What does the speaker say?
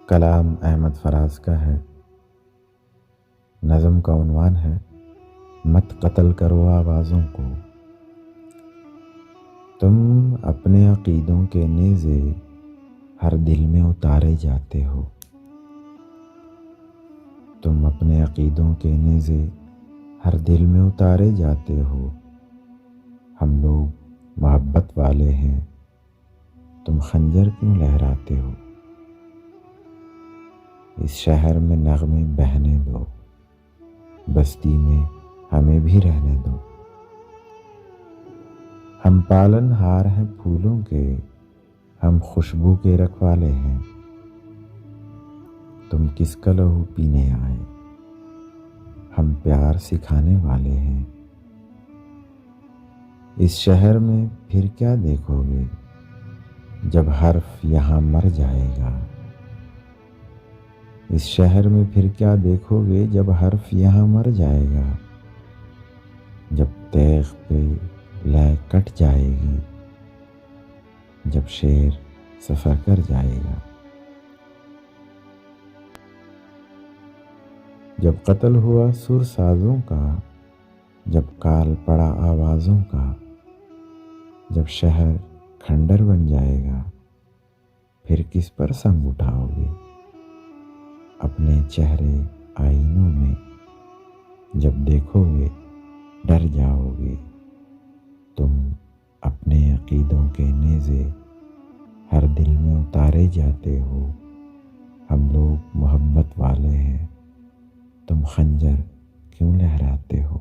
کلام احمد فراز کا ہے۔ نظم کا عنوان ہے مت قتل کرو آوازوں کو۔ تم اپنے عقیدوں کے نیزے ہر دل میں اتارے جاتے ہو۔ تم اپنے عقیدوں کے نیزے ہر دل میں اتارے جاتے ہو۔ ہم لوگ محبت والے ہیں، تم خنجر کیوں لہراتے ہو؟ اس شہر میں نغمے بہنے دو، بستی میں ہمیں بھی رہنے دو۔ ہم پالن ہار ہیں پھولوں کے، ہم خوشبو کے رکھوالے ہیں۔ تم کس کا لہو پینے آئے، ہم پیار سکھانے والے ہیں۔ اس شہر میں پھر کیا دیکھو گے جب حرف یہاں مر جائے گا؟ اس شہر میں پھر کیا دیکھو گے جب حرف یہاں مر جائے گا؟ جب تیغ پہ لے کٹ جائے گی، جب شعر سفر کر جائے گا۔ جب قتل ہوا سر سازوں کا، جب کال پڑا آوازوں کا، جب شہر کھنڈر بن جائے گا، پھر کس پر سنگ اٹھاؤ گے؟ اپنے چہرے آئینوں میں جب دیکھو گے ڈر جاؤ گے۔ تم اپنے عقیدوں کے نیزے ہر دل میں اتارے جاتے ہو۔ ہم لوگ محبت والے ہیں، تم خنجر کیوں لہراتے ہو؟